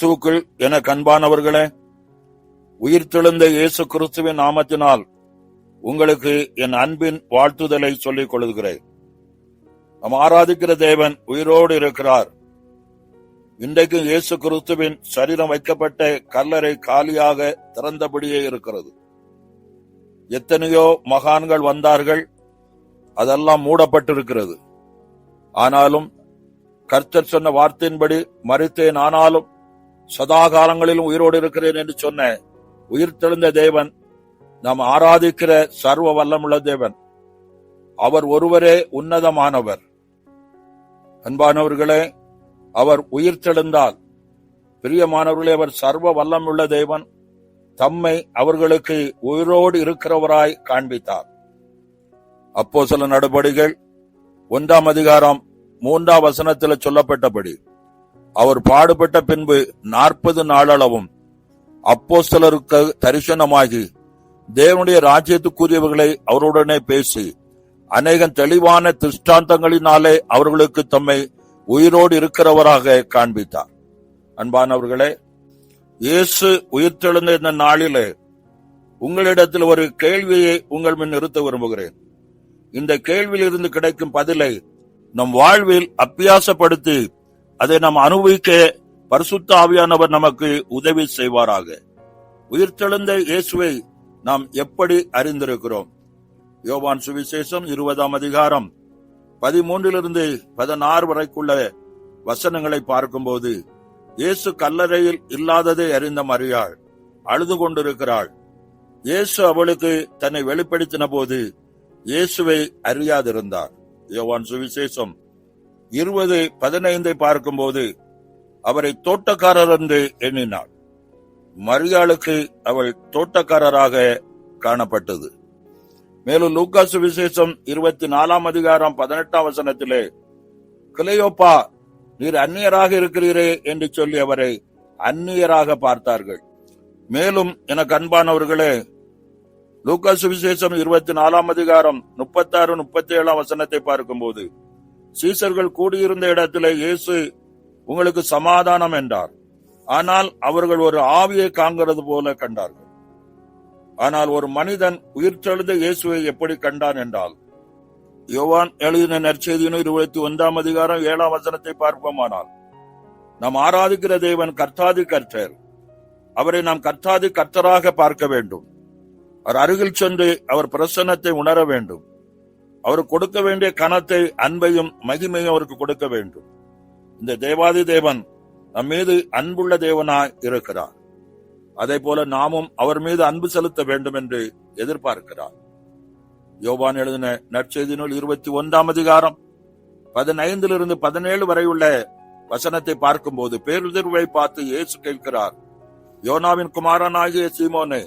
கிறிஸ்துவுக்குள் என கண்பானவர்களே, உயிர்த்தெழுந்த இயேசு கிறிஸ்துவின் நாமத்தினால் உங்களுக்கு என் அன்பின் வாழ்த்துதலை சொல்லிக் கொள்கிறேன். நாம் ஆராதிக்கிற தேவன் உயிரோடு இருக்கிறார். இன்றைக்கு இயேசு கிறிஸ்துவின் சரீரம் வைக்கப்பட்ட கல்லறை காலியாக திறந்தபடியே இருக்கிறது. எத்தனையோ மகான்கள் வந்தார்கள், அதெல்லாம் மூடப்பட்டிருக்கிறது. ஆனாலும் கர்த்தர் சொன்ன வார்த்தையின்படி மரித்தேன், ஆனாலும் சதா காலங்களிலும் உயிரோடு இருக்கிறேன் என்று சொன்ன உயிர்த்தெழுந்த தேவன், நாம் ஆராதிக்கிற சர்வ வல்லமுள்ள தேவன். அவர் ஒருவரே உன்னதமானவர். அன்பானவர்களே, அவர் உயிர்த்தெழுந்தால், பிரியமானவர்களே, அவர் சர்வ வல்லமுள்ள தேவன் தம்மை அவர்களுக்கு உயிரோடு இருக்கிறவராய் காண்பித்தார். அப்போஸ்தலர் நடபடிகள் 1 அதிகாரம் 3 வசனத்தில் சொல்லப்பட்டபடி அவர் பாடுபட்ட பின்பு 40 நாளளவும் அப்போஸ்தலருக்கு தரிசனமாகி தேவனுடைய ராஜ்யத்துக்குரியவர்களை அவருடனே பேசி அநேக தெளிவான திருஷ்டாந்தங்களினாலே அவர்களுக்கு தம்மை உயிரோடு இருக்கிறவராக காண்பித்தார். அன்பானவர்களே, இயேசு உயிர்த்தெழுந்த இந்த நாளிலே உங்களிடத்தில் ஒரு கேள்வியை உங்கள் முன் நிறுத்த விரும்புகிறேன். இந்த கேள்வியிலிருந்து கிடைக்கும் பதிலை நம் வாழ்வில் அபியாசப்படுத்தி அதை நாம் அனுபவிக்க பரிசுத்த ஆவியானவர் நமக்கு உதவி செய்வாராக. உயிர்த்தெழுந்த இயேசுவை நாம் எப்படி அறிந்திருக்கிறோம்? யோவான் சுவிசேஷம் 20 அதிகாரம் 13 16 வரைக்குள்ள வசனங்களை பார்க்கும்போது, இயேசு கல்லறையில் இல்லாததை அறிந்த மரியாள் அழுது கொண்டிருக்கிறாள். இயேசு அவளுக்கு தன்னை வெளிப்படுத்தின போது இயேசுவை அறியாதிருந்தார். யோவான் சுவிசேஷம் 20:15 பார்க்கும்போது அவரை தோட்டக்காரர் என்று எண்ணினாள். மரியாளுக்கு அவள் தோட்டக்காரராக காணப்பட்டது. மேலும் லூக்கா சுவிசேஷம் 24 அதிகாரம் 18 வசனத்திலே, கிளையோப்பா, நீர் அந்நியராக இருக்கிறீரே என்று சொல்லி அவரை அந்நியராக பார்த்தார்கள். மேலும் எனக்கு அன்பானவர்களே, லூக்கா சுவிசேஷம் 24 அதிகாரம் 36 37 வசனத்தை பார்க்கும்போது, சீசர்கள் கூடியிருந்த இடத்திலே இயேசு உங்களுக்கு சமாதானம் என்றார். ஆனால் அவர்கள் ஒரு ஆவியை காண்கிறது போல கண்டார்கள். ஆனால் ஒரு மனிதன் உயிர்த்தெழுந்த இயேசுவை எப்படி கண்டான் என்றால், யோவான் எழுதின நற்செய்தியின் 21 அதிகாரம் 7 வசனத்தை பார்ப்போமானால், நாம் ஆராதிக்கிற தேவன் கர்த்தாதி கர்த்தர். அவரை நாம் கர்த்தாதி கர்த்தராக பார்க்க வேண்டும். அவர் அருகில் சென்று அவர் பிரசன்னத்தை உணர வேண்டும். அவர் கொடுக்க வேண்டிய கனத்தை, அன்பையும் மகிமையும் அவருக்கு கொடுக்க வேண்டும். இந்த தேவாதி தேவன் நம் மீது அன்புள்ள தேவனாய் இருக்கிறார். அதே போல நாமும் அவர் மீது அன்பு செலுத்த வேண்டும் என்று எதிர்பார்க்கிறார். யோவான் எழுதின நற்செய்தி நூல் 21 அதிகாரம் 15 17 வரை உள்ள வசனத்தை பார்க்கும்போது, பேதுருவை பார்த்து இயேசு கேட்கிறார், யோனாவின் குமாரனாகிய சீமோனே,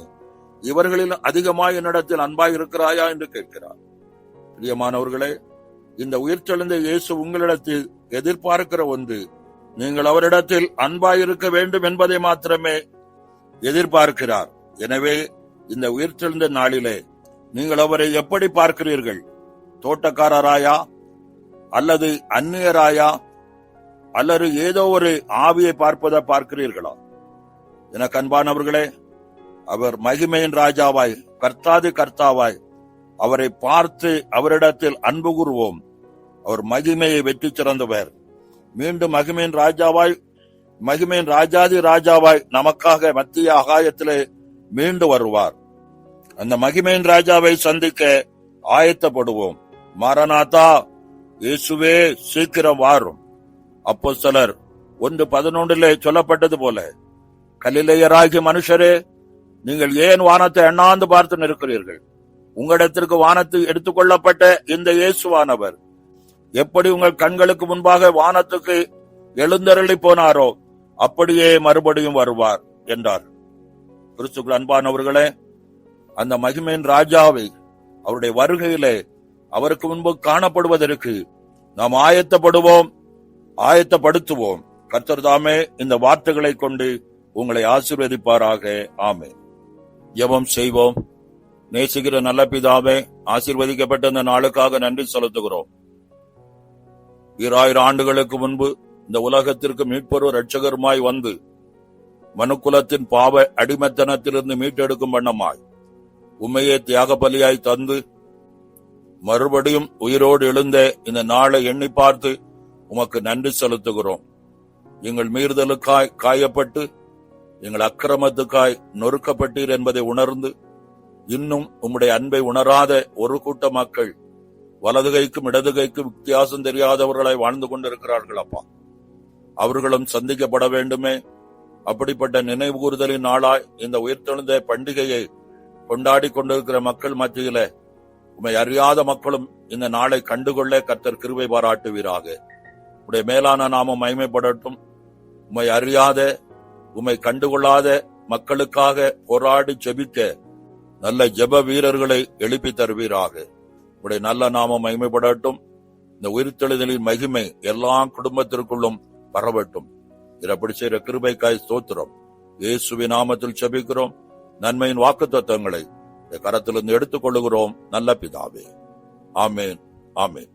இவர்களில் அதிகமாய் என்னிடத்தில் அன்பாய் இருக்கிறாயா என்று கேட்கிறார். பிரியமானவர்களே, இந்த உயிர்த்தெழுந்த இயேசு உங்களிடத்தில் எதிர்பார்க்கிற ஒன்று, நீங்கள் அவரிடத்தில் அன்பாயிருக்க வேண்டும் என்பதை மாத்திரமே எதிர்பார்க்கிறார். எனவே இந்த உயிர்த்தெழுந்த நாளிலே நீங்கள் அவரை எப்படி பார்க்கிறீர்கள்? தோட்டக்காரராயா, அல்லது அந்நியராயா, அல்லது ஏதோ ஒரு ஆவியை பார்ப்பதை பார்க்கிறீர்களா? எனக்கு அன்பானவர்களே, அவர் மகிமையின் ராஜாவாய், கர்த்தாதி கர்த்தாவாய் அவரை பார்த்து அவரிடத்தில் அன்பு கூறுவோம். அவர் மகிமையை வெற்றி சிறந்தவர். மீண்டும் மகிமையின் ராஜாவாய், மகிமையின் ராஜாதி ராஜாவாய் நமக்காக மத்திய ஆகாயத்திலே மீண்டு வருவார். அந்த மகிமையின் ராஜாவை சந்திக்க ஆயத்தப்படுவோம். மாரநாதா, இயேசுவே சீக்கிரம் வாரும். அப்போஸ்தலர் 1:11 சொல்லப்பட்டது போல, கலிலேயராகிய மனுஷரே, நீங்கள் ஏன் வானத்தை எண்ணாந்து பார்த்து நிற்கிறீர்கள்? உங்களிடத்திற்கு வானத்து எடுத்துக்கொள்ளப்பட்ட இந்த இயேசுவானவர் எப்படி உங்கள் கண்களுக்கு முன்பாக வானத்துக்கு எழுந்தருளி போனாரோ அப்படியே மறுபடியும் வருவார் என்றார். கிறிஸ்துவுக்குள் அன்பானவர்களே, அந்த மகிமையின் ராஜாவை அவருடைய வருகையிலே அவருக்கு முன்பு காணப்படுவதற்கு நாம் ஆயத்தப்படுவோம், ஆயத்தப்படுத்துவோம். கர்த்தர் தாமே இந்த வார்த்தைகளை கொண்டு உங்களை ஆசீர்வதிப்பாராக. ஆமென். ஜெபம் செய்வோம். நேசிக்கிற நல்ல பிதாவே, ஆசீர்வதிக்கப்பட்ட இந்த நாளுக்காக நன்றி செலுத்துகிறோம். 2000 ஆண்டுகளுக்கு முன்பு இந்த உலகத்திற்கு மீட்பரும் இரட்சகருமாய் வந்து மனுக்குலத்தின் பாவ அடிமைத்தனத்திலிருந்து மீட்டெடுக்கும் வண்ணமாய் உம்மையே தியாக பலியாய் தந்து மறுபடியும் உயிரோடு எழுந்த இந்த நாளை எண்ணி பார்த்து உமக்கு நன்றி செலுத்துகிறோம். எங்கள் மீறுதலுக்காய் காயப்பட்டு எங்கள் அக்கிரமத்துக்காய் நொறுக்கப்பட்டீர் என்பதை உணர்ந்து இன்னும் உம்முடைய அன்பை உணராத ஒரு கூட்ட மக்கள் வலதுகைக்கும் இடதுகைக்கும் வித்தியாசம் தெரியாதவர்களாய் வாழ்ந்து கொண்டிருக்கிறார்கள். அப்பா, அவர்களும் சந்திக்கப்பட வேண்டுமே. அப்படிப்பட்ட நினைவு கூறுதலின் நாளாய் இந்த உயிர்த்தெழுந்த பண்டிகையை கொண்டாடி கொண்டிருக்கிற மக்கள் மத்தியில உம்மை அறியாத மக்களும் இந்த நாளை கண்டுகொள்ள கர்த்தர் கிருபை பாராட்டுவீராக. உம்முடைய மேலான நாமம் மகிமைப்படட்டும். உம்மை அறியாத உம்மை கண்டுகொள்ளாத மக்களுக்காக போராடி ஜெபிக்க நல்ல ஜெப வீரர்களை எழுப்பி தருவீராக. உடைய நல்ல நாமம் மகிமைப்படட்டும். இந்த உயிர்த்தெழுதலின் மகிமை எல்லா குடும்பத்திற்குள்ளும் பரவட்டும். அப்படி செய்கிற கிருபைக்காய் ஸ்தோத்திரம். இயேசுவின் நாமத்தில் ஜெபிக்கிறோம். நன்மையின் வாக்குத்தத்தங்களை கரத்திலிருந்து எடுத்துக் கொள்ளுகிறோம் நல்ல பிதாவே. ஆமேன், ஆமேன்.